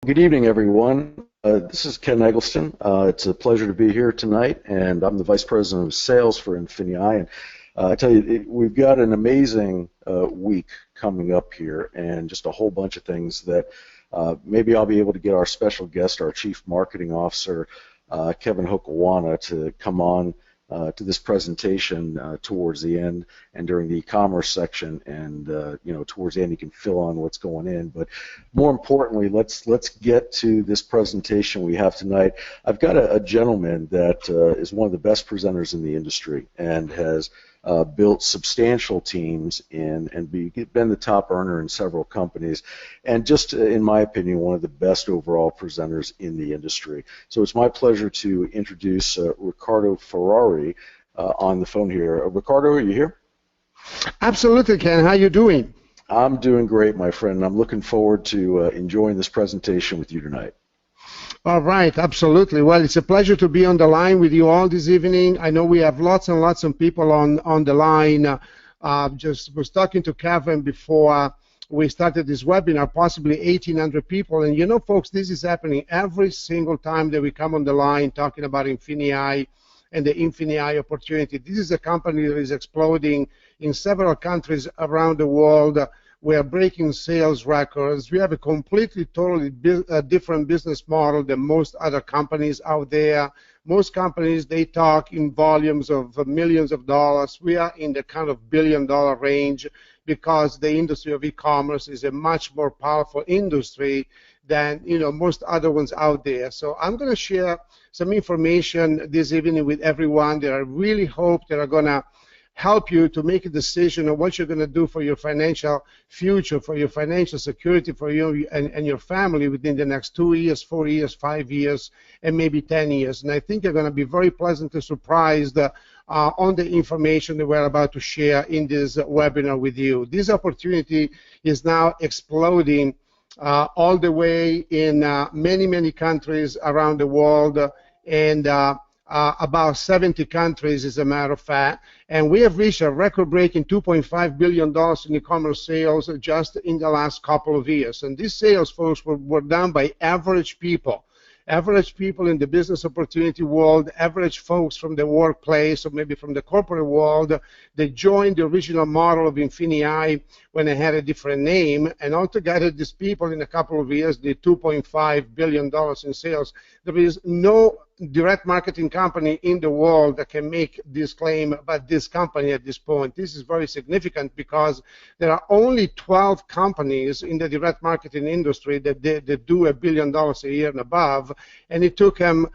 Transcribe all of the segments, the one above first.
Good evening, everyone. This is Ken Eggleston. It's a pleasure to be here tonight, and I'm the Vice President of Sales for INFINii. And I tell you, we've got an amazing week coming up here, and just a whole bunch of things that maybe I'll be able to get our special guest, our Chief Marketing Officer, Kevin Hokawana, to come on to this presentation towards the end and during the e-commerce section, and towards the end you can fill on what's going in. But more importantly, let's get to this presentation we have tonight. I've got a gentleman that is one of the best presenters in the industry and has built substantial teams and been the top earner in several companies, and just in my opinion, one of the best overall presenters in the industry. So it's my pleasure to introduce Ricardo Ferrari on the phone here. Ricardo, are you here? Absolutely, Ken. How are you doing? I'm doing great, my friend. I'm looking forward to enjoying this presentation with you tonight. All right, absolutely. Well, it's a pleasure to be on the line with you all this evening. I know we have lots and lots of people on the line. Just was talking to Kevin before we started this webinar, possibly 1,800 people. And you know, folks, this is happening every single time that we come on the line talking about INFINii and the INFINii opportunity. This is a company that is exploding in several countries around the world. We are breaking sales records. We have a completely, totally different business model than most other companies out there. Most companies, they talk in volumes of millions of dollars. We are in the kind of billion-dollar range because the industry of e-commerce is a much more powerful industry than most other ones out there. So I'm going to share some information this evening with everyone that I really hope that are going to help you to make a decision on what you're going to do for your financial future, for your financial security, for you and your family within the next 2 years, 4 years, 5 years, and maybe 10 years. And I think you're going to be very pleasantly surprised on the information that we're about to share in this webinar with you. This opportunity is now exploding all the way in many, many countries around the world, and about 70 countries, as a matter of fact, and we have reached a record-breaking $2.5 billion in e-commerce sales just in the last couple of years. And these sales, folks, were done by average people in the business opportunity world, average folks from the workplace or maybe from the corporate world. They joined the original model of INFINii when it had a different name, and altogether these people in a couple of years did $2.5 billion in sales. There is no direct marketing company in the world that can make this claim about this company at this point. This is very significant because there are only 12 companies in the direct marketing industry that do $1 billion a year and above, and it took them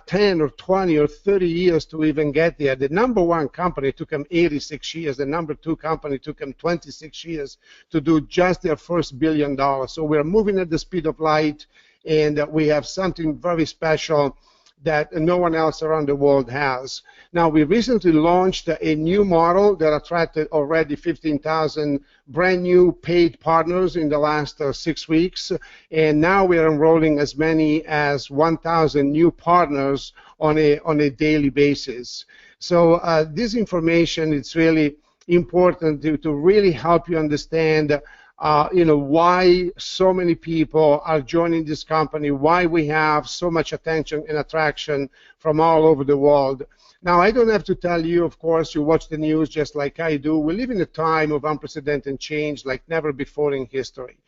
10 or 20 or 30 years to even get there. The number one company took them 86 years. The number two company took them 26 years to do just their first $1 billion. So we're moving at the speed of light, and we have something very special that no one else around the world has. Now, we recently launched a new model that attracted already 15,000 brand new paid partners in the last 6 weeks, and now we are enrolling as many as 1,000 new partners on a daily basis. So this information, it's really important to really help you understand why so many people are joining this company, why we have so much attention and attraction from all over the world. Now, I don't have to tell you, of course, you watch the news just like I do. We live in a time of unprecedented change like never before in history.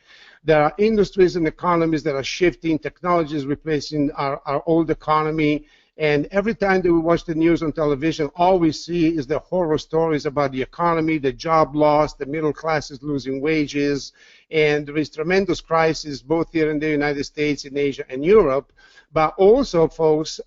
There are industries and economies that are shifting, technologies replacing our old economy. And every time that we watch the news on television, all we see is the horror stories about the economy, the job loss, the middle class is losing wages, and there is tremendous crisis both here in the United States, in Asia, and Europe. But also, folks,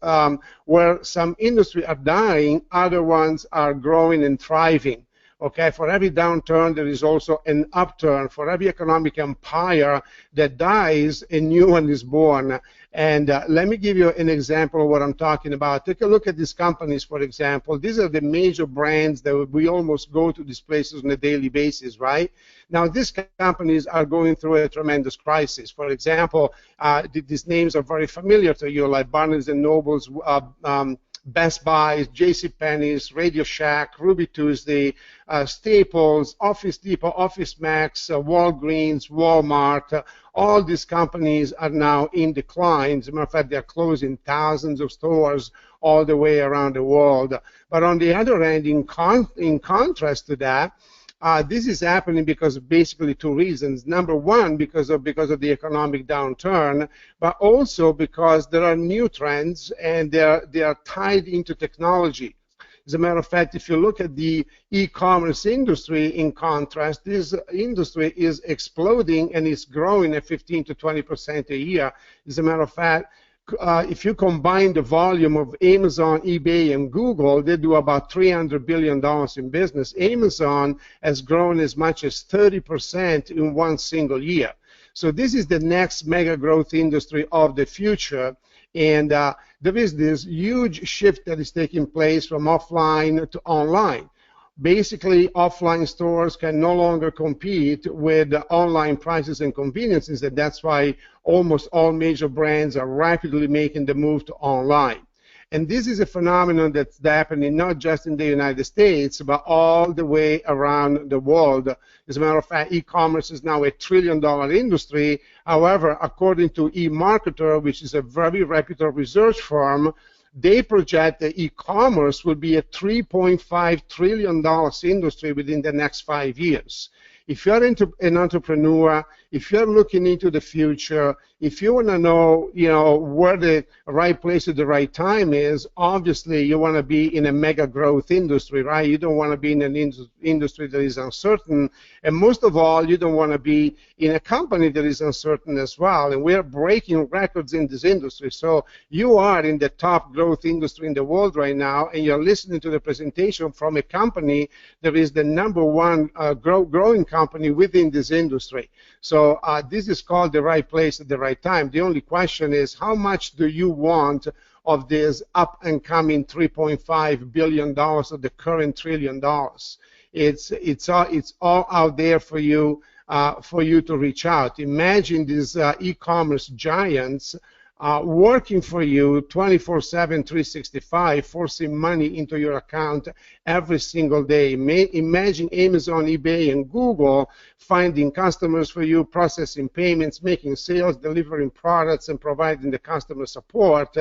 where some industries are dying, other ones are growing and thriving. Okay, for every downturn, there is also an upturn. For every economic empire that dies, a new one is born. And let me give you an example of what I'm talking about. Take a look at these companies, for example. These are the major brands that we almost go to these places on a daily basis, right? Now, these companies are going through a tremendous crisis. For example, these names are very familiar to you, like Barnes & Noble's Best Buy, JCPenney's, Radio Shack, Ruby Tuesday, Staples, Office Depot, Office Max, Walgreens, Walmart. All these companies are now in decline. As a matter of fact, they're closing thousands of stores all the way around the world. But on the other hand, in contrast to that, this is happening because of basically two reasons. Number one, because of the economic downturn, but also because there are new trends and they are tied into technology. As a matter of fact, if you look at the e-commerce industry, in contrast, this industry is exploding and is growing at 15 to 20% a year. As a matter of fact, if you combine the volume of Amazon, eBay, and Google, they do about $300 billion in business. Amazon has grown as much as 30% in one single year. So this is the next mega growth industry of the future. And there is this huge shift that is taking place from offline to online. Basically, offline stores can no longer compete with online prices and conveniences, and that's why almost all major brands are rapidly making the move to online. And this is a phenomenon that's happening not just in the United States, but all the way around the world. As a matter of fact, e-commerce is now a $1 trillion industry. However, according to eMarketer, which is a very reputable research firm, they project that e-commerce will be a $3.5 trillion industry within the next 5 years. If you're an entrepreneur, if you're looking into the future, if you want to know, where the right place at the right time is, obviously you want to be in a mega growth industry, right? You don't want to be in an industry that is uncertain, and most of all, you don't want to be in a company that is uncertain as well. And we're breaking records in this industry. So you are in the top growth industry in the world right now, and you're listening to the presentation from a company that is the #1 growing company within this industry. So this is called the right place at the right time. The only question is, how much do you want of this up and coming $3.5 billion of the current $1 trillion? It's all out there for you to reach out. Imagine these e-commerce giants working for you 24/7, 365, forcing money into your account every single day. Imagine Amazon, eBay, and Google finding customers for you, processing payments, making sales, delivering products, and providing the customer support.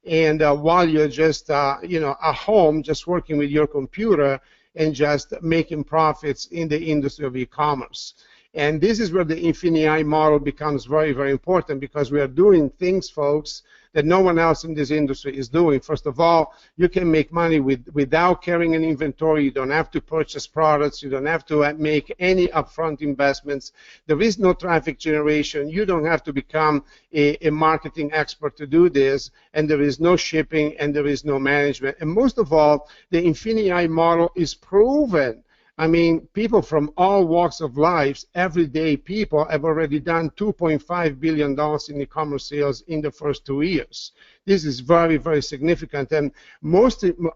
And while you're just, at home, just working with your computer and just making profits in the industry of e-commerce. And this is where the INFINii model becomes very, very important, because we are doing things, folks, that no one else in this industry is doing. First of all, you can make money without carrying an inventory. You don't have to purchase products. You don't have to make any upfront investments. There is no traffic generation. You don't have to become a marketing expert to do this. And there is no shipping, and there is no management. And most of all, the INFINii model is proven. I mean, people from all walks of life, everyday people, have already done $2.5 billion in e-commerce sales in the first 2 years. This is very, very significant. And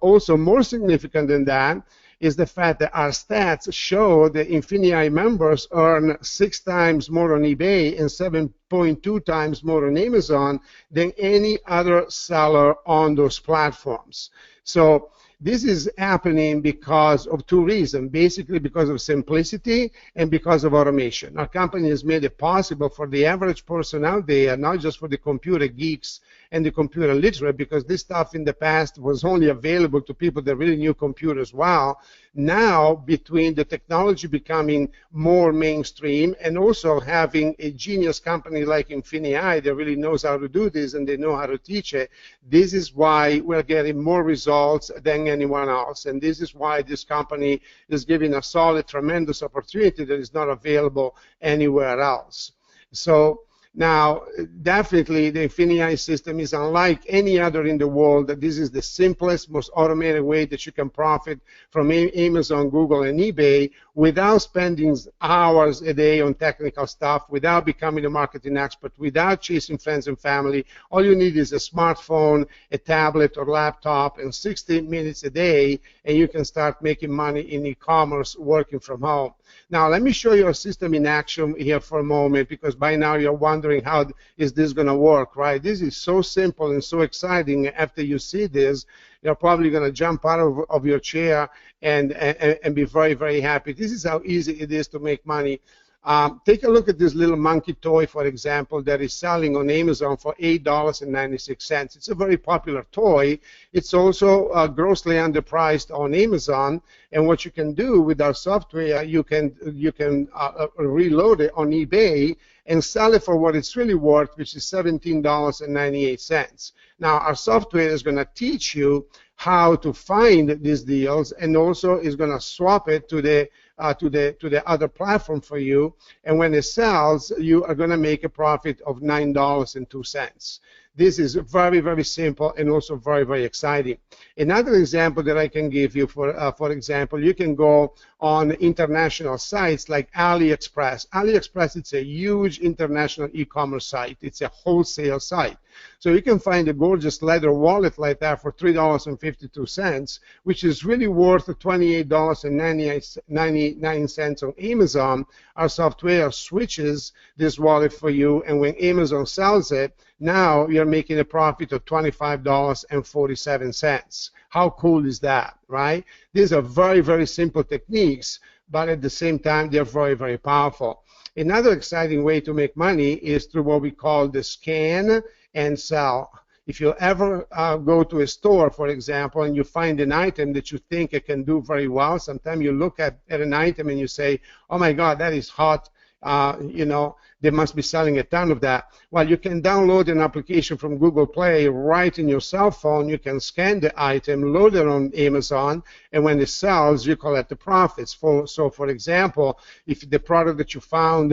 also more significant than that is the fact that our stats show that INFINii members earn 6 times more on eBay and 7.2 times more on Amazon than any other seller on those platforms. So this is happening because of 2 reasons, basically because of simplicity and because of automation. Our company has made it possible for the average person out there, not just for the computer geeks and the computer literate, because this stuff in the past was only available to people that really knew computers well. Now, between the technology becoming more mainstream and also having a genius company like INFINii that really knows how to do this and they know how to teach it, this is why we're getting more results than anyone else. And this is why this company is giving us all a tremendous opportunity that is not available anywhere else. So now, definitely, the INFINii system is unlike any other in the world. This is the simplest, most automated way that you can profit from Amazon, Google, and eBay without spending hours a day on technical stuff, without becoming a marketing expert, without chasing friends and family. All you need is a smartphone, a tablet, or laptop, and 60 minutes a day, and you can start making money in e-commerce working from home. Now, let me show you a system in action here for a moment, because by now you're wondering how is this going to work, right? This is so simple and so exciting after you see this. you're probably going to jump out of your chair and be very, very happy. This is how easy it is to make money. Take a look at this little monkey toy, for example, that is selling on Amazon for $8.96. It's a very popular toy. It's also grossly underpriced on Amazon. And what you can do with our software, you can reload it on eBay and sell it for what it's really worth, which is $17.98. Now, our software is going to teach you how to find these deals, and also is going to swap it to the other platform for you. And when it sells, you are going to make a profit of $9.02. This is very, very simple and also very, very exciting. Another example that I can give you, for example, you can go on international sites like AliExpress. AliExpress, it's a huge international e-commerce site. It's a wholesale site. So you can find a gorgeous leather wallet like that for $3.52, which is really worth $28.99 on Amazon. Our software switches this wallet for you, and when Amazon sells it, now you're making a profit of $25.47. How cool is that, right? These are very, very simple techniques, but at the same time, they're very, very powerful. Another exciting way to make money is through what we call the scan and sell. If you ever go to a store, for example, and you find an item that you think it can do very well, sometimes you look at an item and you say, oh my God, that is hot. You know, they must be selling a ton of that. Well, you can download an application from Google Play right in your cell phone. You can scan the item, load it on Amazon, and when it sells, you collect the profits. So, for example, if the product that you found,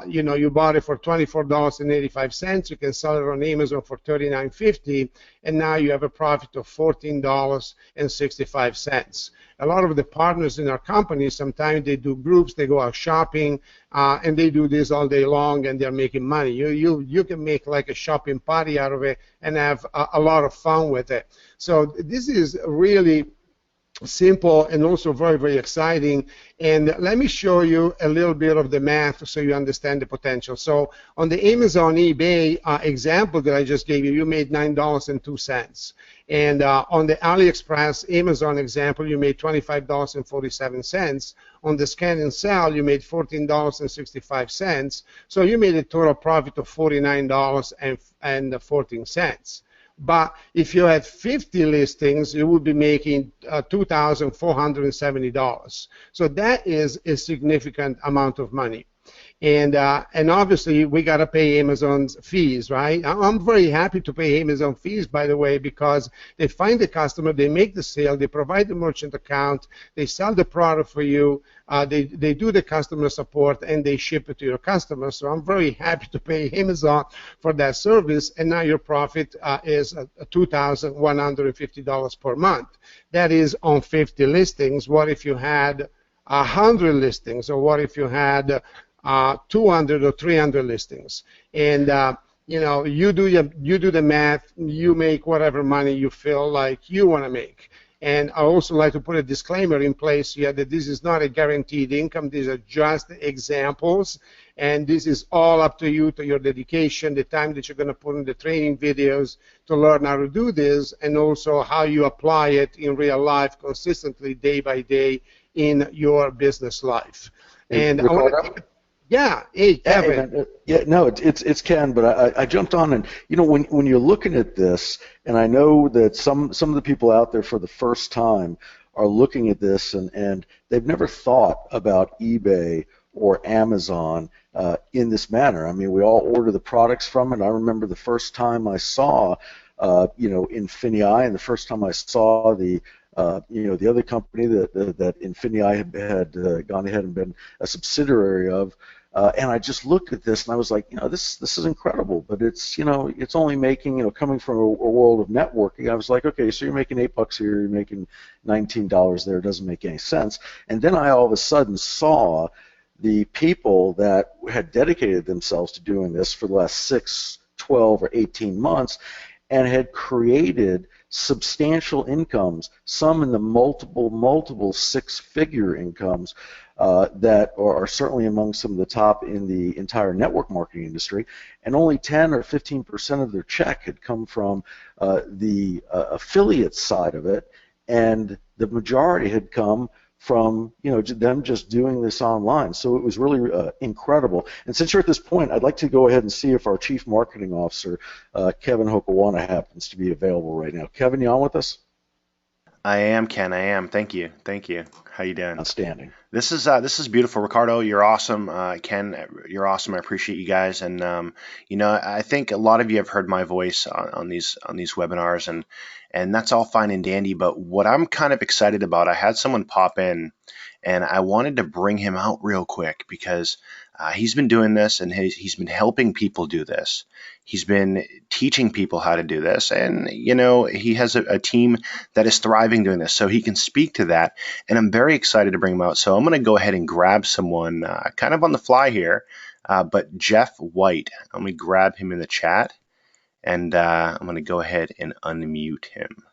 you know, you bought it for $24.85, you can sell it on Amazon for $39.50, and now you have a profit of $14.65. A lot of the partners in our company, sometimes they do groups, they go out shopping, and they do this all day long, and they're making money. You can make like a shopping party out of it and have a lot of fun with it. So this is really simple and also very, very exciting. And let me show you a little bit of the math so you understand the potential. So on the Amazon eBay example that I just gave you, you made $9.02. And on the AliExpress Amazon example, you made $25.47. On the scan and sell, you made $14.65. So you made a total profit of $49.14. But if you had 50 listings, you would be making $2,470. So that is a significant amount of money. And obviously, we got to pay Amazon's fees, right? I'm very happy to pay Amazon fees, by the way, because they find the customer, they make the sale, they provide the merchant account, they sell the product for you, they do the customer support, and they ship it to your customer. So I'm very happy to pay Amazon for that service, and now your profit is $2,150 per month. That is on 50 listings. What if you had 100 listings, or what if you had 200 or 300 listings? And you know, you do the math, you make whatever money you feel like you want to make. And I also like to put a disclaimer in place here that this is not a guaranteed income. These are just examples, and this is all up to you, to your dedication, the time that you're going to put in the training videos to learn how to do this, and also how you apply it in real life consistently, day by day, in your business life. And I want to. Yeah, hey, Kevin. Yeah, no, it's Ken, but I jumped on, and you know, when you're looking at this, and I know that some of the people out there for the first time are looking at this, and they've never thought about eBay or Amazon in this manner. I mean, we all order the products from it. I remember the first time I saw, you know, INFINii, and the first time I saw the you know, the other company that INFINii had gone ahead and been a subsidiary of, and I just looked at this and I was like, you know, this is incredible, but it's, you know, it's only making, you know, coming from a world of networking, I was like, okay, so you're making $8 here, you're making $19 there, it doesn't make any sense. And then I all of a sudden saw the people that had dedicated themselves to doing this for the last 6, 12, or 18 months, and had created substantial incomes, some in the multiple six-figure incomes, that are certainly among some of the top in the entire network marketing industry, and only 10 or 15% of their check had come from the affiliate side of it, and the majority had come from them just doing this online. So it was really incredible. And since you're at this point, I'd like to go ahead and see if our Chief Marketing Officer, Kevin Hokawana, happens to be available right now. Kevin, you on with us? I am, Ken. I am. Thank you. Thank you. How you doing? Outstanding. This is beautiful, Ricardo. You're awesome. Ken, you're awesome. I appreciate you guys. And I think a lot of you have heard my voice on these webinars, and that's all fine and dandy. But what I'm kind of excited about, I had someone pop in, and I wanted to bring him out real quick because he's been doing this, and he's been helping people do this. He's been teaching people how to do this, and he has a team that is thriving doing this, so he can speak to that. And I'm very excited to bring him out. So I'm going to go ahead and grab someone kind of on the fly here, but Jeff White. Let me grab him in the chat, and I'm going to go ahead and unmute him.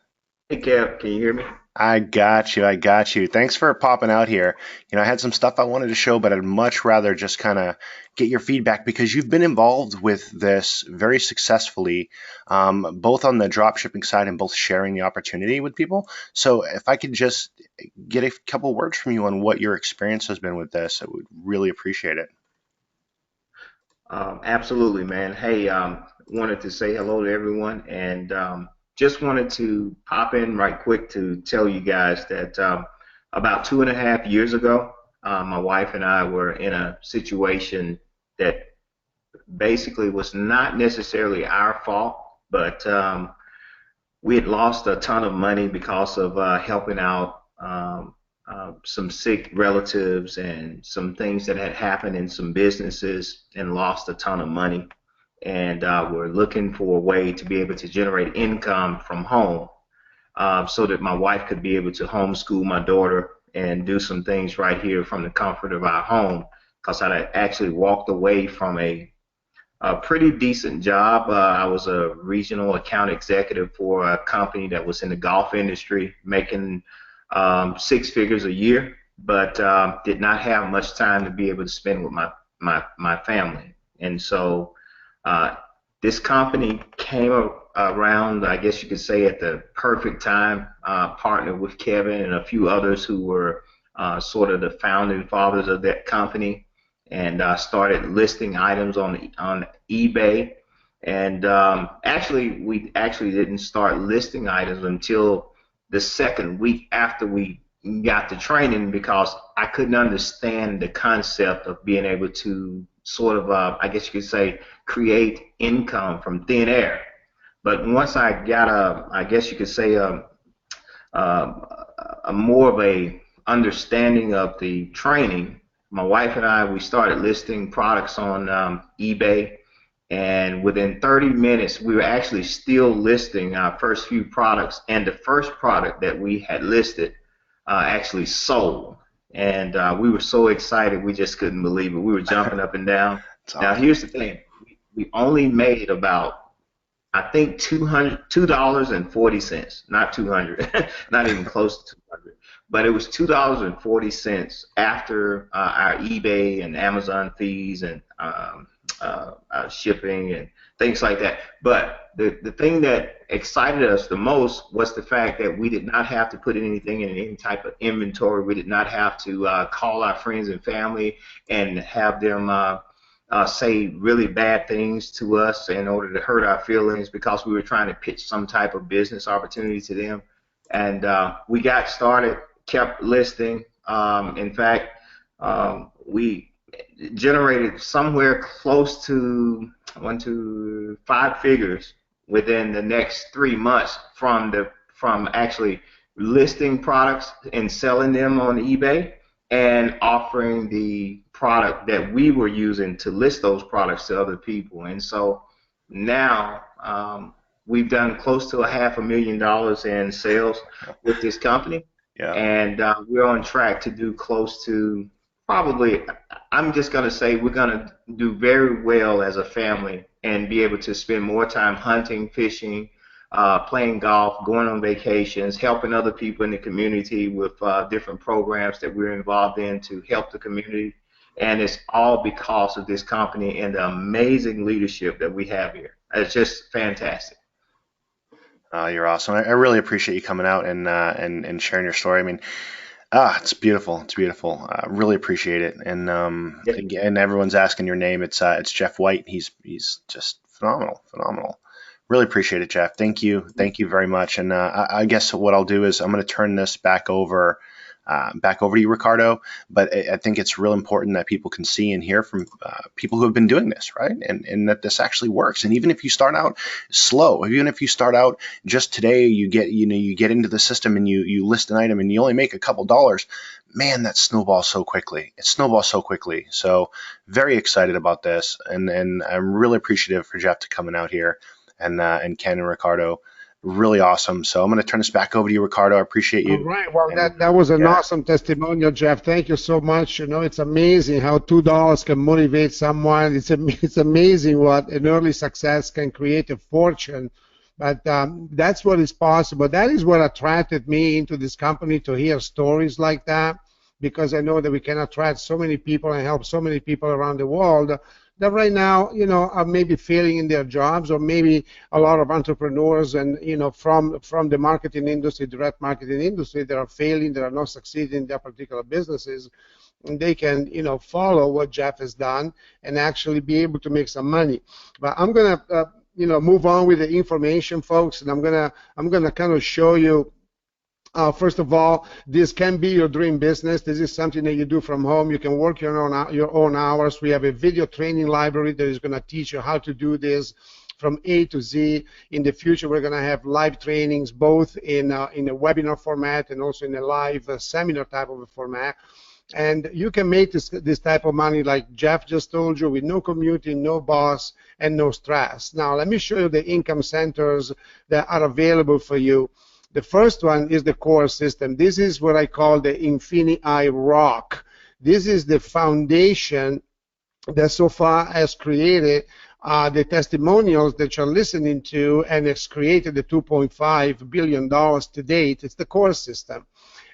Hey, Kev, can you hear me? I got you. I got you. Thanks for popping out here. I had some stuff I wanted to show, but I'd much rather just kind of get your feedback because you've been involved with this very successfully, both on the drop shipping side and both sharing the opportunity with people. So if I could just get a couple words from you on what your experience has been with this, I would really appreciate it. Absolutely, man. Hey, wanted to say hello to everyone, and just wanted to pop in right quick to tell you guys that about 2.5 years ago, my wife and I were in a situation that basically was not necessarily our fault, but we had lost a ton of money because of helping out some sick relatives and some things that had happened in some businesses, and lost a ton of money. And we're looking for a way to be able to generate income from home so that my wife could be able to homeschool my daughter and do some things right here from the comfort of our home, because I actually walked away from a pretty decent job. I was a regional account executive for a company that was in the golf industry, making 6 figures a year, but did not have much time to be able to spend with my family. And so this company came around, I guess you could say, at the perfect time. Partnered with Kevin and a few others who were sort of the founding fathers of that company, and started listing items on eBay. And we actually didn't start listing items until the second week after we got the training, because I couldn't understand the concept of being able to sort of, I guess you could say, create income from thin air. But once I got I guess you could say, a more of a understanding of the training, my wife and I, we started listing products on eBay, and within 30 minutes, we were actually still listing our first few products, and the first product that we had listed actually sold. And we were so excited, we just couldn't believe it. We were jumping up and down. Awesome. Now, here's the thing. We only made about, I think, $2.40, not 200, not even close to 200, but it was $2.40 after our eBay and Amazon fees and shipping and things like that. But the thing that excited us the most was the fact that we did not have to put anything in any type of inventory. We did not have to call our friends and family and have them say really bad things to us in order to hurt our feelings, because we were trying to pitch some type of business opportunity to them. And we got started, kept listing. In fact, we generated somewhere close to 5 figures within the next 3 months from actually listing products and selling them on eBay, and offering the product that we were using to list those products to other people. And so now we've done close to $500,000 in sales with this company. Yeah. And we're on track to do close to, probably, I'm just going to say, we're going to do very well as a family and be able to spend more time hunting, fishing, playing golf, going on vacations, helping other people in the community with different programs that we're involved in to help the community. And it's all because of this company and the amazing leadership that we have here. It's just fantastic. You're awesome. I really appreciate you coming out and sharing your story. I mean, it's beautiful. It's beautiful. Really appreciate it. And Yep. again, everyone's asking your name. It's Jeff White. He's just phenomenal, phenomenal. Really appreciate it, Jeff. Thank you very much. And I guess what I'll do is I'm going to turn this back over to you, Ricardo. But I think it's real important that people can see and hear from people who have been doing this, right? And that this actually works. And even if you start out slow, even if you start out just today, you get into the system and you list an item and you only make a couple dollars, man, that snowballs so quickly. It snowballs so quickly. So very excited about this. And I'm really appreciative for Jeff to coming out here and Ken and Ricardo. Really awesome. So I'm going to turn this back over to you, Ricardo. I appreciate you. All right. Well, that was an awesome testimonial, Jeff. Thank you so much. You know, it's amazing how $2 can motivate someone. It's amazing what an early success can create a fortune. But that's what is possible. That is what attracted me into this company, to hear stories like that, because I know that we can attract so many people and help so many people around the world that right now, you know, are maybe failing in their jobs, or maybe a lot of entrepreneurs and, you know, from the marketing industry, direct marketing industry, that are failing, that are not succeeding in their particular businesses, and they can, you know, follow what Jeff has done and actually be able to make some money. But I'm gonna, you know, move on with the information, folks, and I'm gonna kind of show you. First of all, this can be your dream business. This is something that you do from home. You can work your own hours. We have a video training library that is going to teach you how to do this from A to Z. In the future, we're going to have live trainings, both in a webinar format and also in a live seminar type of a format. And you can make this type of money, like Jeff just told you, with no commuting, no boss, and no stress. Now, let me show you the income centers that are available for you. The first one is the core system. This is what I call the INFINii rock. This is the foundation that so far has created the testimonials that you're listening to, and it's created the $2.5 billion to date. It's the core system.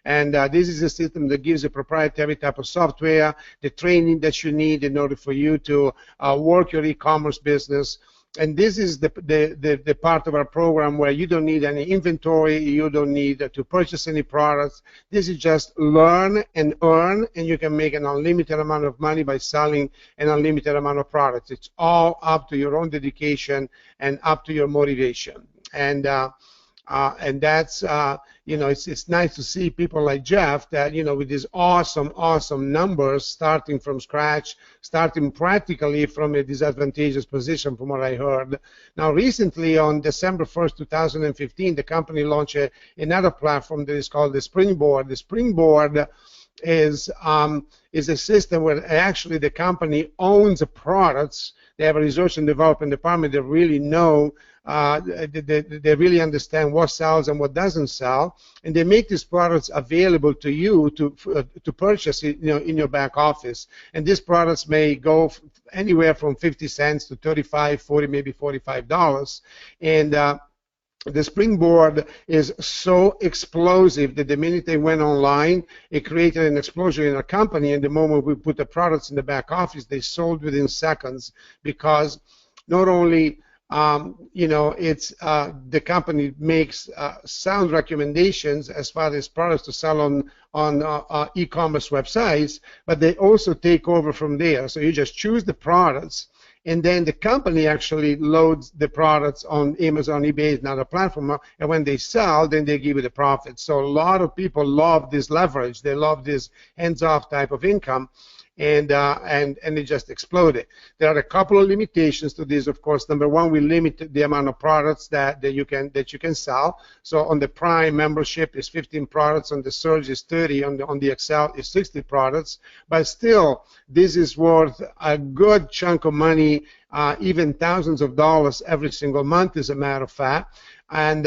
And this is a system that gives a proprietary type of software, the training that you need in order for you to work your e-commerce business. And this is the part of our program where you don't need any inventory, you don't need to purchase any products. This is just learn and earn, and you can make an unlimited amount of money by selling an unlimited amount of products. It's all up to your own dedication and up to your motivation. And that's, you know, it's nice to see people like Jeff that, you know, with these awesome numbers, starting from scratch, starting practically from a disadvantageous position, from what I heard. Now, recently, on December 1st, 2015, the company launched another platform that is called the Springboard. The Springboard is a system where actually the company owns the products. They have a research and development department that really know, they really understand what sells and what doesn't sell, and they make these products available to you to purchase, you know, in your back office. And these products may go anywhere from 50 cents to 35, 40, maybe $45. And the Springboard is so explosive that the minute they went online, it created an explosion in our company. And the moment we put the products in the back office, they sold within seconds, because not only you know, it's the company makes sound recommendations as far as products to sell on e-commerce websites, but they also take over from there. So you just choose the products, and then the company actually loads the products on Amazon, eBay, and other platforms, and when they sell, then they give you the profit. So a lot of people love this leverage. They love this hands-off type of income. And it just exploded. There are a couple of limitations to this, of course. Number one, we limit the amount of products that you can sell. So on the Prime membership is 15 products, on the Surge is 30, on the Excel is 60 products. But still, this is worth a good chunk of money, even thousands of dollars every single month, as a matter of fact. And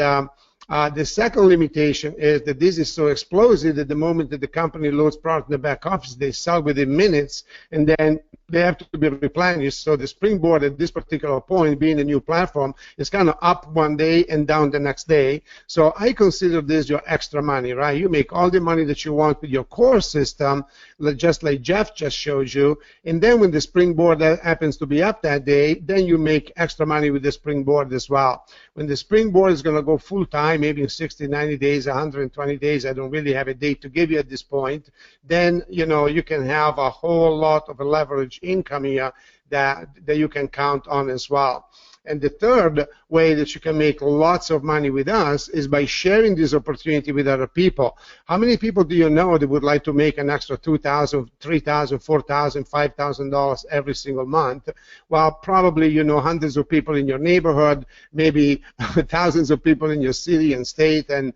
the second limitation is that this is so explosive that the moment that the company loads product in the back office, they sell within minutes, and then they have to be replenished. So the springboard at this particular point, being a new platform, is kind of up one day and down the next day. So I consider this your extra money, right? You make all the money that you want with your core system, just like Jeff just showed you. And then when the springboard happens to be up that day, then you make extra money with the springboard as well. When the springboard is going to go full time, maybe in 60, 90 days, 120 days, I don't really have a date to give you at this point, then you can have a whole lot of leverage income here that you can count on as well. And the third way that you can make lots of money with us is by sharing this opportunity with other people. How many people do you know that would like to make an extra $2,000, $3,000, $4,000, $5,000 every single month? Well, probably you know hundreds of people in your neighborhood, maybe thousands of people in your city and state and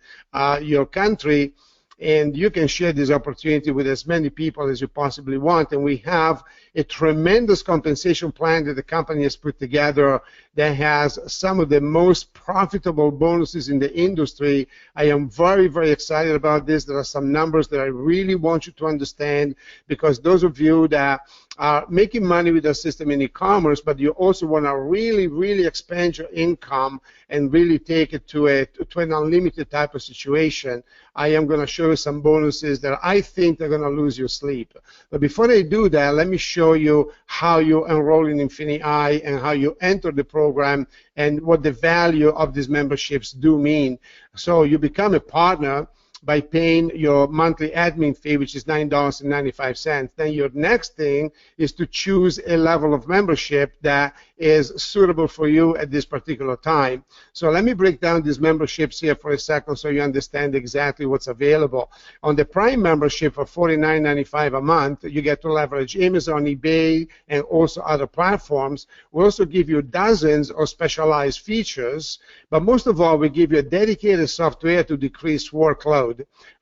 your country. And you can share this opportunity with as many people as you possibly want. And we have a tremendous compensation plan that the company has put together that has some of the most profitable bonuses in the industry. I am very, very excited about this. There are some numbers that I really want you to understand, because those of you that are making money with our system in e-commerce, but you also want to really, really expand your income and really take it to an unlimited type of situation, I am going to show you some bonuses that I think they're going to lose your sleep. But before I do that, let me show you how you enroll in INFINii and how you enter the program and what the value of these memberships do mean. So you become a partner by paying your monthly admin fee, which is $9.95. Then your next thing is to choose a level of membership that is suitable for you at this particular time. So let me break down these memberships here for a second so you understand exactly what's available. On the Prime membership for $49.95 a month, you get to leverage Amazon, eBay, and also other platforms. We also give you dozens of specialized features, but most of all, we give you a dedicated software to decrease workload.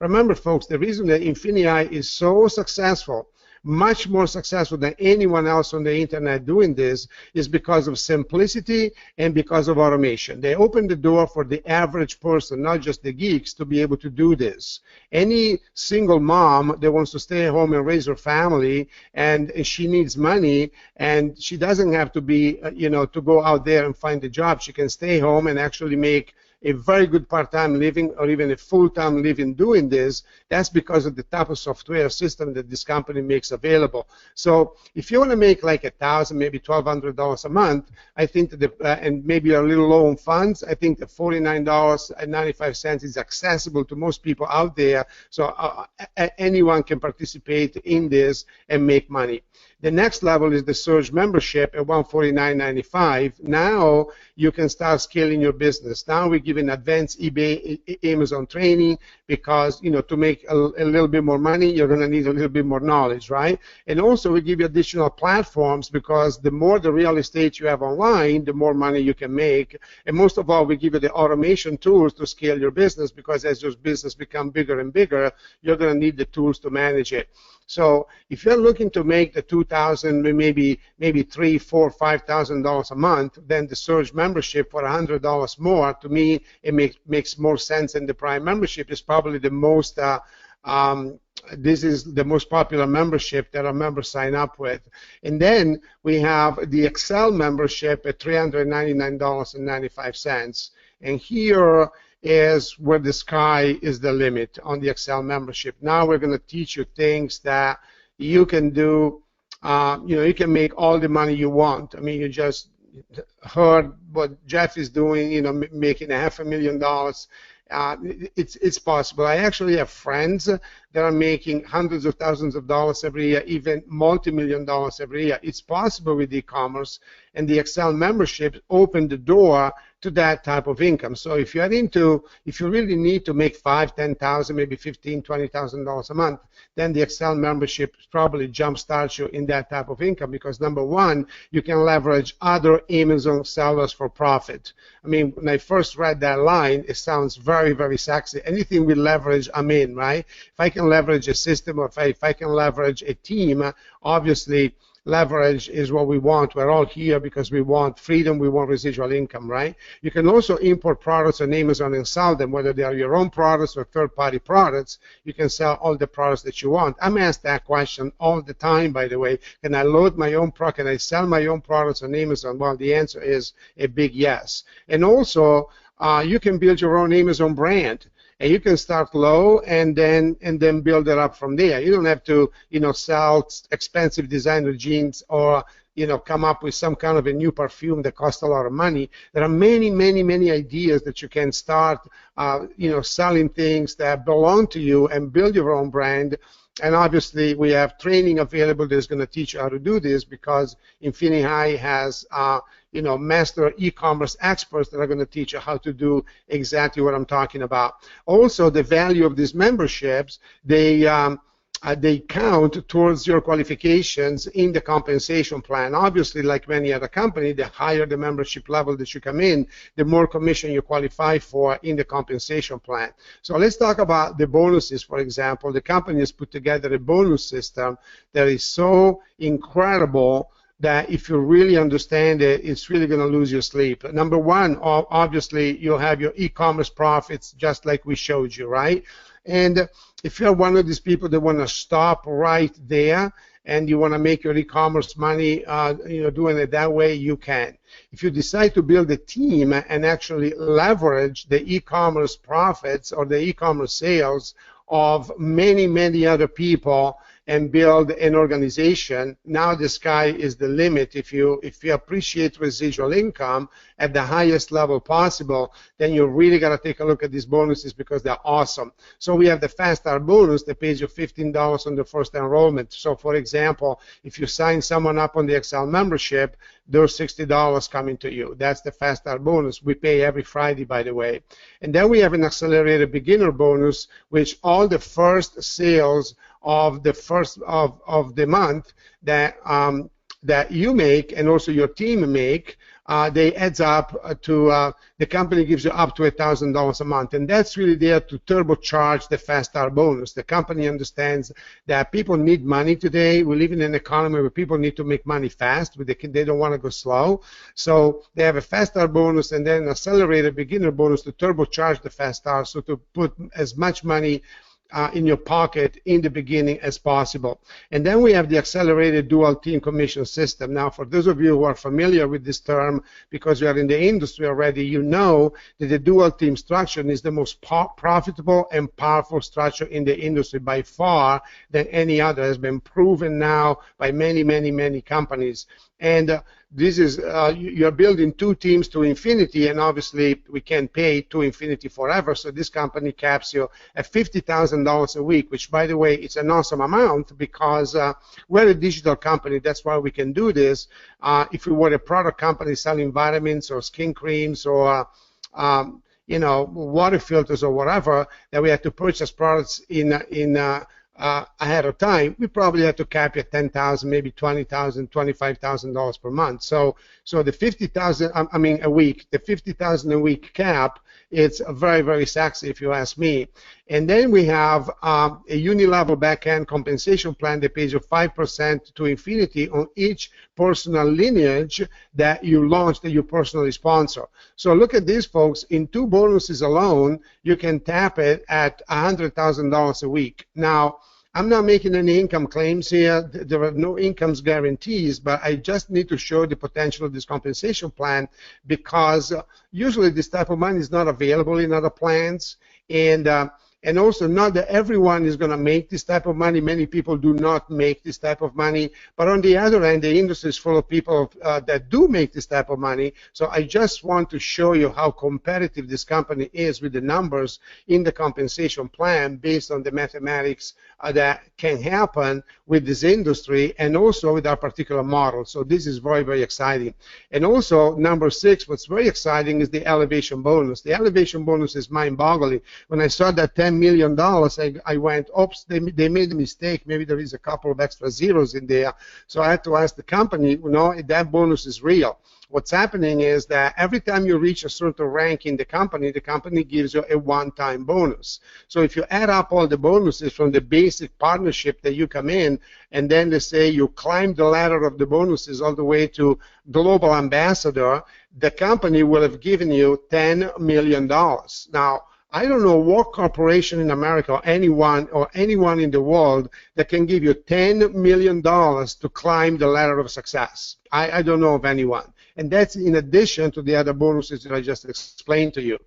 Remember, folks, the reason that INFINii is so successful, much more successful than anyone else on the internet doing this, is because of simplicity and because of automation. They open the door for the average person, not just the geeks, to be able to do this. Any single mom that wants to stay at home and raise her family, and she needs money, and she doesn't have to be, to go out there and find a job. She can stay home and actually make a very good part-time living or even a full-time living doing this. That's because of the type of software system that this company makes available. So if you want to make like $1,000, maybe $1,200 a month, I think that and maybe you're a little low on funds, I think the $49.95 is accessible to most people out there. So anyone can participate in this and make money. The next level is the Surge membership at $149.95. Now you can start scaling your business. Now we give an advanced eBay, Amazon training, because to make a little bit more money, you're going to need a little bit more knowledge, right? And also we give you additional platforms, because the more the real estate you have online, the more money you can make. And most of all, we give you the automation tools to scale your business, because as your business becomes bigger and bigger, you're going to need the tools to manage it. So if you're looking to make the $2,000, maybe $3,000, $4,000, $5,000 a month, then the Surge membership for $100 more, to me, it makes more sense than the Prime membership. Is probably the most. This is the most popular membership that our members sign up with. And then we have the Excel membership at $399.95. And here is where the sky is the limit on the Excel membership. Now we're going to teach you things that you can do. You can make all the money you want. I mean, you just heard what Jeff is doing, making $500,000. It's possible. I actually have friends that are making hundreds of thousands of dollars every year, even multi-million dollars every year. It's possible with e-commerce, and the Excel membership opened the door to that type of income. So if you really need to make $5,000, $10,000, maybe $15,000, $20,000 a month, then the Excel membership probably jumpstarts you in that type of income, because number one, you can leverage other Amazon sellers for profit. I mean, when I first read that line, it sounds very, very sexy. Anything with leverage, I'm in, right? If I can leverage a system, or if I can leverage a team, obviously leverage is what we want. We're all here because we want freedom, we want residual income, right? You can also import products on Amazon and sell them, whether they are your own products or third-party products. You can sell all the products that you want. I'm asked that question all the time, by the way. Can I load my own product? Can I sell my own products on Amazon? Well, the answer is a big yes. And also, you can build your own Amazon brand. And you can start low and then build it up from there. You don't have to, sell expensive designer jeans or, come up with some kind of a new perfume that costs a lot of money. There are many, many, many ideas that you can start, selling things that belong to you and build your own brand. And obviously, we have training available that's going to teach you how to do this because INFINii has, master e-commerce experts that are going to teach you how to do exactly what I'm talking about. Also, the value of these memberships, they count towards your qualifications in the compensation plan. Obviously, like many other company, the higher the membership level that you come in, the more commission you qualify for in the compensation plan. So let's talk about the bonuses, for example. The company has put together a bonus system that is so incredible that if you really understand it, it's really going to lose your sleep. Number one, obviously, you'll have your e-commerce profits just like we showed you, right? And if you're one of these people that want to stop right there and you want to make your e-commerce money, doing it that way, you can. If you decide to build a team and actually leverage the e-commerce profits or the e-commerce sales of many, many other people and build an organization, now the sky is the limit. If you appreciate residual income at the highest level possible, then you really got to take a look at these bonuses because they're awesome. So we have the Fast Start bonus that pays you $15 on the first enrollment. So for example, if you sign someone up on the Excel membership, those $60 coming to you. That's the Fast Start bonus. We pay every Friday, by the way. And then we have an accelerated beginner bonus, which all the first sales of the first of the month that that you make and also your team make, they adds up to the company gives you up to $1,000 a month, and that's really there to turbocharge the Fast Start bonus. The company understands that people need money today. We live in an economy where people need to make money fast, but they don't want to go slow. So they have a Fast Start bonus and then an accelerated beginner bonus to turbocharge the Fast Start, so to put as much money in your pocket in the beginning as possible. And then we have the accelerated dual team commission system. Now, for those of you who are familiar with this term, because you are in the industry already, you know that the dual team structure is the most profitable and powerful structure in the industry by far than any other. It has been proven now by many, many, many companies. And this is, you're building two teams to infinity, and obviously we can't pay to infinity forever, so this company caps you at $50,000 a week, which, by the way, it's an awesome amount because we're a digital company. That's why we can do this. If we were a product company selling vitamins or skin creams or water filters or whatever, that we had to purchase products ahead of time, we probably have to cap you at $10,000, maybe $20,000, $25,000 per month. So the $50,000, a week, the $50,000 a week cap, it's very, very sexy if you ask me. And then we have a uni-level back-end compensation plan that pays you 5% to infinity on each personal lineage that you launch, that you personally sponsor. So look at this, folks. In two bonuses alone, you can tap it at $100,000 a week. Now, I'm not making any income claims here. There are no incomes guarantees, but I just need to show the potential of this compensation plan because usually this type of money is not available in other plans. And also, not that everyone is going to make this type of money. Many people do not make this type of money. But on the other hand, the industry is full of people that do make this type of money. So I just want to show you how competitive this company is with the numbers in the compensation plan based on the mathematics that can happen with this industry and also with our particular model. So this is very, very exciting. And also, number 6, what's very exciting is the elevation bonus. The elevation bonus is mind-boggling. When I saw that $10 $10 million, I went, oops, they made a mistake. Maybe there is a couple of extra zeros in there. So I had to ask the company, you know, if that bonus is real. What's happening is that every time you reach a certain rank in the company gives you a one-time bonus. So if you add up all the bonuses from the basic partnership that you come in, and then they say you climb the ladder of the bonuses all the way to global ambassador, the company will have given you $10 million. Now, I don't know what corporation in America or anyone in the world that can give you $10 million to climb the ladder of success. I don't know of anyone. And that's in addition to the other bonuses that I just explained to you.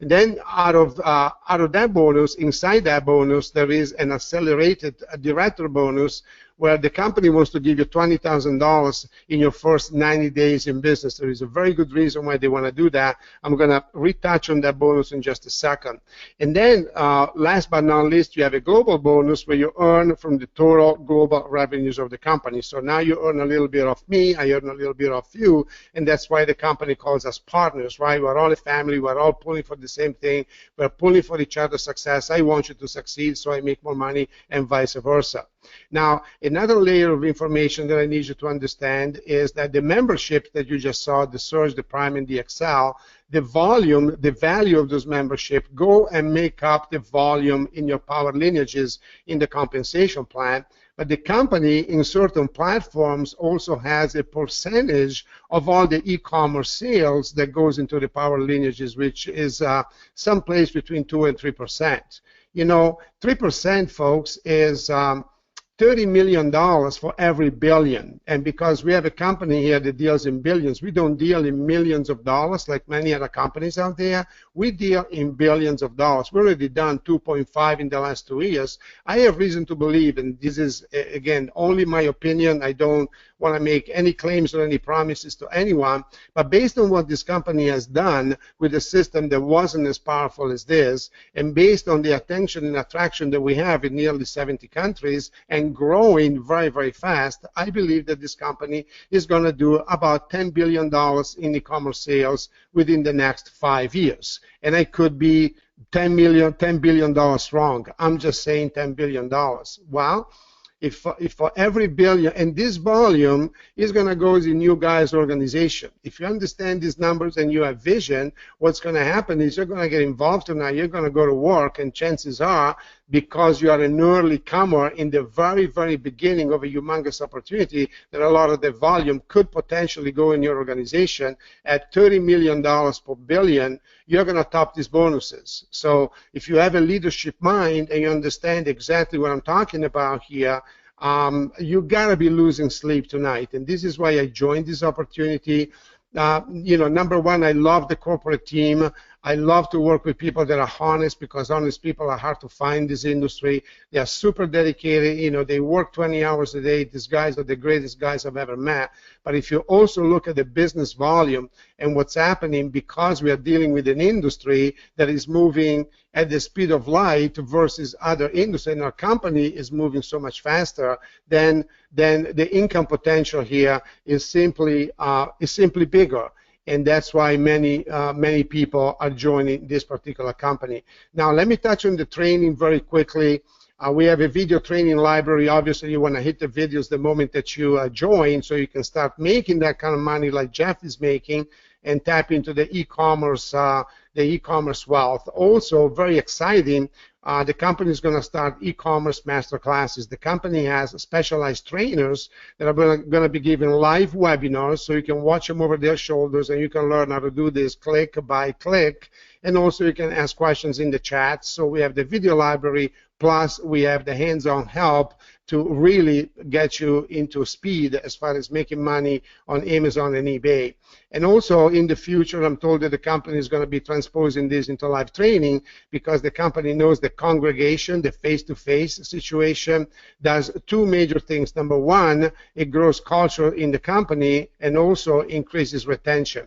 And then out of that bonus, inside that bonus, there is an accelerated director bonus where the company wants to give you $20,000 in your first 90 days in business. There is a very good reason why they want to do that. I'm going to retouch on that bonus in just a second. And then last but not least, you have a global bonus where you earn from the total global revenues of the company. So now you earn a little bit of me, I earn a little bit of you, and that's why the company calls us partners, right? We're all a family, we're all pulling for the same thing, we're pulling for each other's success. I want you to succeed so I make more money, and vice versa. Now, another layer of information that I need you to understand is that the membership that you just saw, the Surge, the Prime, and the Excel, the volume, the value of those membership go and make up the volume in your power lineages in the compensation plan. But the company in certain platforms also has a percentage of all the e-commerce sales that goes into the power lineages, which is someplace between 2 and 3%. You know, 3%, folks, is $30 million for every billion. And because we have a company here that deals in billions, we don't deal in millions of dollars like many other companies out there. We deal in billions of dollars. We've already done 2.5 in the last 2 years. I have reason to believe, and this is, again, only my opinion. I don't want to make any claims or any promises to anyone, but based on what this company has done with a system that wasn't as powerful as this, and based on the attention and attraction that we have in nearly 70 countries and growing very, very fast, I believe that this company is going to do about $10 billion in e-commerce sales within the next 5 years. And I could be $10 billion wrong. I'm just saying $10 billion. Well, if for every billion, and this volume is going to go in you guys' organization. If you understand these numbers and you have vision, what's going to happen is you're going to get involved tonight, you're going to go to work, and chances are, because you are an early comer in the very, very beginning of a humongous opportunity, that a lot of the volume could potentially go in your organization at $30 million per billion, you're going to top these bonuses. So if you have a leadership mind and you understand exactly what I'm talking about here, you got to be losing sleep tonight. And this is why I joined this opportunity. You know, number one, I love the corporate team. I love to work with people that are honest, because honest people are hard to find in this industry. They are super dedicated. You know, they work 20 hours a day. These guys are the greatest guys I've ever met. But if you also look at the business volume and what's happening, because we are dealing with an industry that is moving at the speed of light versus other industries, and our company is moving so much faster, then the income potential here is simply bigger. And that's why many people are joining this particular company. Now, let me touch on the training very quickly. We have a video training library. Obviously, you want to hit the videos the moment that you join, so you can start making that kind of money like Jeff is making, and tap into the e-commerce wealth. Also, very exciting, the company is going to start e-commerce master classes. The company has specialized trainers that are going to be giving live webinars, so you can watch them over their shoulders and you can learn how to do this click by click. And also you can ask questions in the chat. So we have the video library, plus we have the hands-on help to really get you into speed as far as making money on Amazon and eBay. And also in the future, I'm told that the company is going to be transposing this into live training, because the company knows the congregation, the face-to-face situation, does two major things. Number one, it grows culture in the company and also increases retention.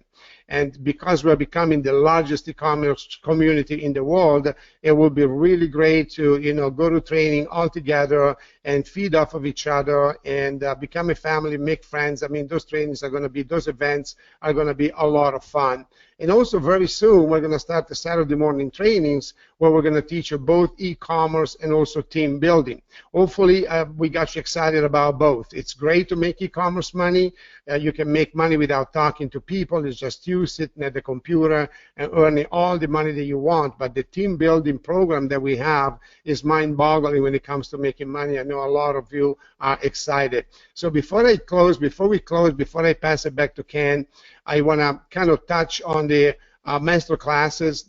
And because we're becoming the largest e-commerce community in the world, it will be really great to, you know, go to training all together and feed off of each other and become a family, make friends. I mean, those trainings are going to be, those events are going to be a lot of fun. And also very soon, we're going to start the Saturday morning trainings where we're going to teach you both e-commerce and also team building. Hopefully, we got you excited about both. It's great to make e-commerce money. You can make money without talking to people. It's just you sitting at the computer and earning all the money that you want. But the team building program that we have is mind-boggling when it comes to making money. I know a lot of you are excited. So before we close, before I pass it back to Ken, I want to kind of touch on the master classes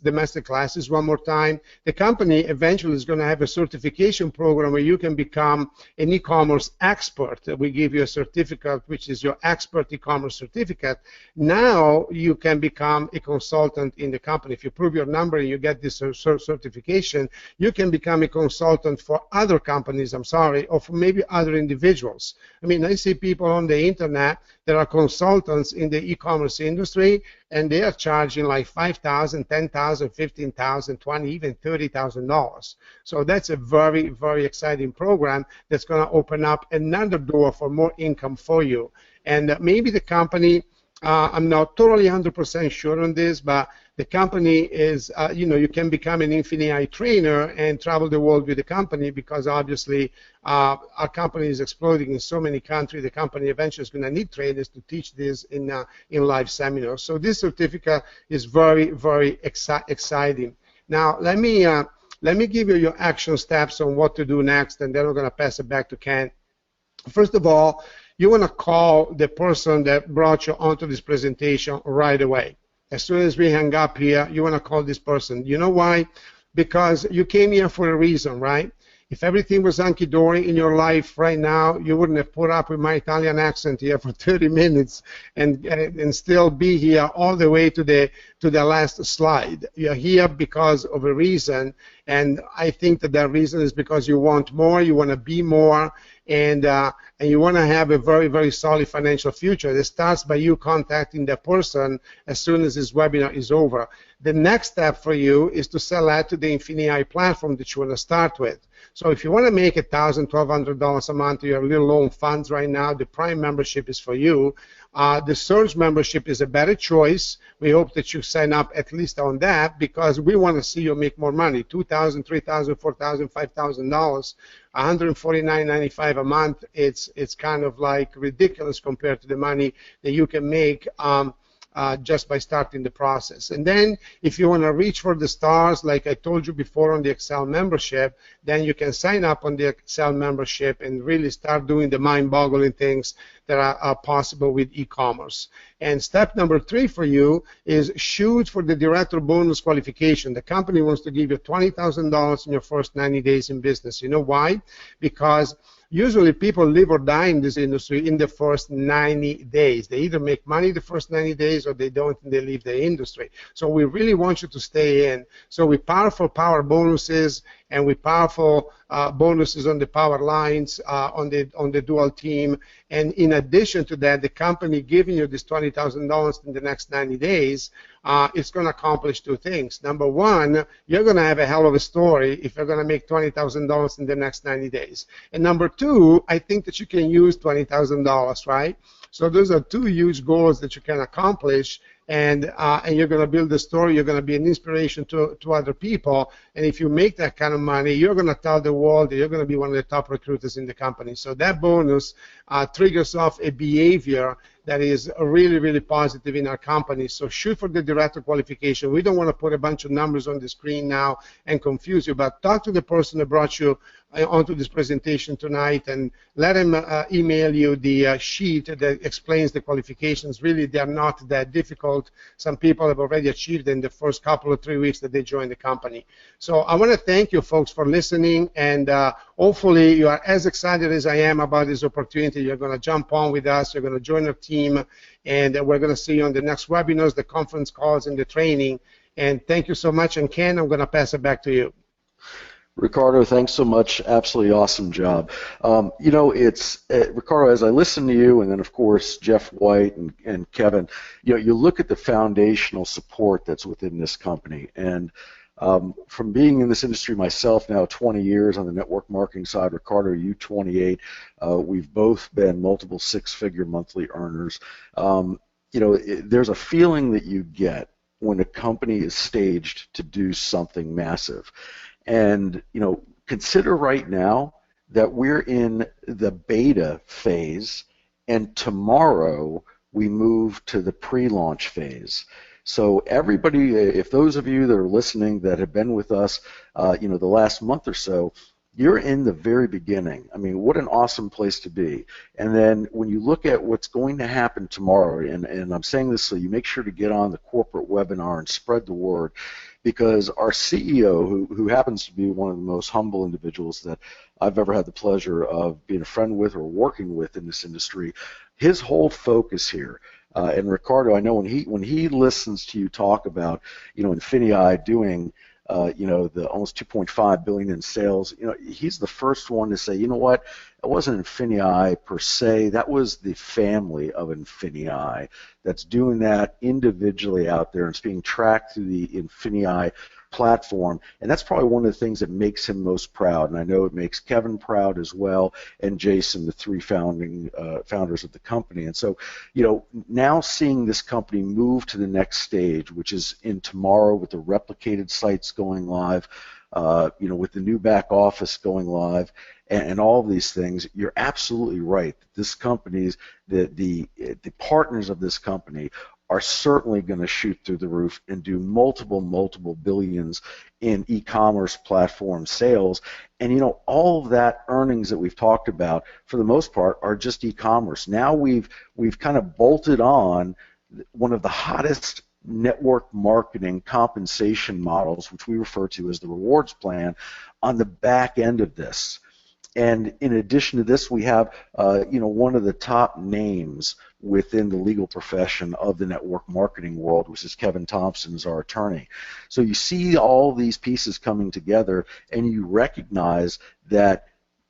one more time. The company eventually is going to have a certification program where you can become an e-commerce expert. We give you a certificate, which is your expert e-commerce certificate. Now you can become a consultant in the company. If you prove your number and you get this certification, you can become a consultant for other companies, or for maybe other individuals. I mean, I see people on the internet that are consultants in the e-commerce industry, and they are charging like $5,000, $10,000, $15,000, $20,000, even $30,000. So that's a very, very exciting program that's going to open up another door for more income for you. And maybe the company, I'm not totally 100% sure on this, but the company is, you can become an INFINii trainer and travel the world with the company, because obviously our company is exploding in so many countries. The company eventually is going to need trainers to teach this in live seminars. So this certificate is very, very exciting. Now let me give you your action steps on what to do next, and then we're going to pass it back to Ken. First of all, you want to call the person that brought you onto this presentation right away. As soon as we hang up here, you want to call this person. You know why? Because you came here for a reason, right? If everything was hunky-dory in your life right now, you wouldn't have put up with my Italian accent here for 30 minutes and still be here all the way to the last slide. You're here because of a reason, and I think that reason is because you want more, you want to be more, and you want to have a very, very solid financial future. It starts by you contacting the person as soon as this webinar is over. The next step for you is to sell out to the INFINii platform that you want to start with. So if you want to make $1,000, $1,200 a month, you're a little low on funds right now, the Prime membership is for you. The Surge membership is a better choice. We hope that you sign up at least on that, because we want to see you make more money. $2,000, $3,000, $4,000, $5,000, $149.95 a month. It's kind of like ridiculous compared to the money that you can make just by starting the process. And then if you want to reach for the stars, like I told you before on the Excel membership, then you can sign up on the Excel membership and really start doing the mind-boggling things that are possible with e-commerce. And step number 3 for you is shoot for the director bonus qualification. The company wants to give you $20,000 in your first 90 days in business. You know why? Because usually people live or die in this industry in the first 90 days. They either make money the first 90 days or they don't, and they leave the industry. So we really want you to stay in. So with powerful power bonuses and with powerful bonuses on the power lines, on the dual team, and in addition to that, the company giving you this $20,000 in the next 90 days, it's going to accomplish 2 things. Number 1, you're going to have a hell of a story if you're going to make $20,000 in the next 90 days. And number 2, I think that you can use $20,000, right? So those are 2 huge goals that you can accomplish, and you're going to build a story. You're going to be an inspiration to other people, and if you make that kind of money, you're going to tell the world that you're going to be one of the top recruiters in the company. So that bonus triggers off a behavior that is really, really positive in our company. So shoot for the director qualification. We don't want to put a bunch of numbers on the screen now and confuse you, but talk to the person that brought you onto this presentation tonight and let him email you the sheet that explains the qualifications. Really, they're not that difficult. Some people have already achieved in the first couple of 3 weeks that they joined the company. So I want to thank you folks for listening, and hopefully you are as excited as I am about this opportunity. You're going to jump on with us. You're going to join our team, and we're going to see you on the next webinars, the conference calls, and the training. And thank you so much. And Ken, I'm going to pass it back to you. Ricardo, thanks so much. Absolutely awesome job. You know, it's Ricardo, as I listen to you, and then of course Jeff White and Kevin, you know, you look at the foundational support that's within this company. And from being in this industry myself now 20 years on the network marketing side, Ricardo, you 28, we've both been multiple 6-figure monthly earners. You know, there's a feeling that you get when a company is staged to do something massive. And, consider right now that we're in the beta phase, and tomorrow we move to the pre-launch phase. So everybody, if those of you that are listening that have been with us, the last month or so, you're in the very beginning. I mean, what an awesome place to be. And then when you look at what's going to happen tomorrow, and I'm saying this so you make sure to get on the corporate webinar and spread the word, because our CEO, who happens to be one of the most humble individuals that I've ever had the pleasure of being a friend with or working with in this industry, his whole focus here, and Ricardo, I know when he listens to you talk about, INFINii doing the almost 2.5 billion in sales, he's the first one to say, you know what, it wasn't INFINii per se, that was the family of INFINii that's doing that individually out there, and it's being tracked through the INFINii platform, and that's probably one of the things that makes him most proud. And I know it makes Kevin proud as well, and Jason, the three founders of the company. And so, now seeing this company move to the next stage, which is in tomorrow with the replicated sites going live, with the new back office going live, and all of these things, you're absolutely right. This company's the partners of this company are certainly going to shoot through the roof and do multiple billions in e-commerce platform sales. And all of that earnings that we've talked about, for the most part, are just e-commerce. Now we've kind of bolted on one of the hottest network marketing compensation models, which we refer to as the rewards plan, on the back end of this. And in addition to this, we have one of the top names within the legal profession of the network marketing world, which is Kevin Thompson, is our attorney. So you see all these pieces coming together, and you recognize that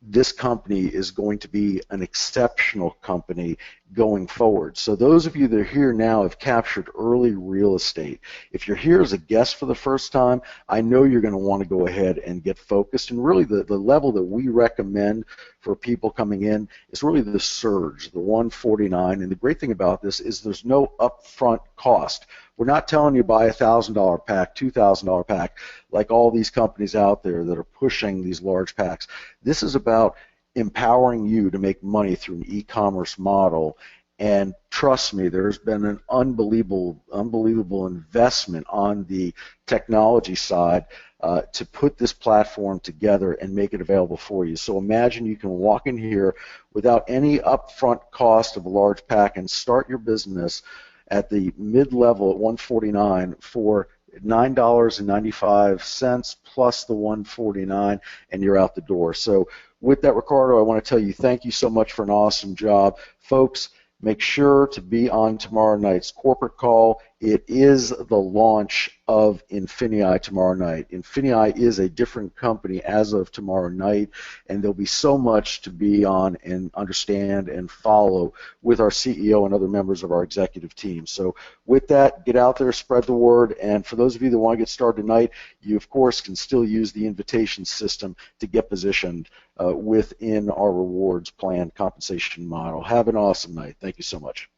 this company is going to be an exceptional company going forward. So those of you that are here now have captured early real estate. If you're here as a guest for the first time, I know you're going to want to go ahead and get focused. And really the level that we recommend for people coming in is really the surge, the 149. And the great thing about this is there's no upfront cost. We're not telling you buy $1,000 pack, $2,000 pack, like all these companies out there that are pushing these large packs. This is about empowering you to make money through an e-commerce model. And trust me, there's been an unbelievable investment on the technology side to put this platform together and make it available for you. So imagine you can walk in here without any upfront cost of a large pack and start your business at the mid-level at 149 for $9.95 plus the 149, and you're out the door. So with that, Ricardo, I want to tell you thank you so much for an awesome job. Folks, make sure to be on tomorrow night's corporate call. It is the launch of INFINii tomorrow night. INFINii is a different company as of tomorrow night, and there'll be so much to be on and understand and follow with our CEO and other members of our executive team. So with that, get out there, spread the word, and for those of you that want to get started tonight, you of course can still use the invitation system to get positioned within our rewards plan compensation model. Have an awesome night. Thank you so much.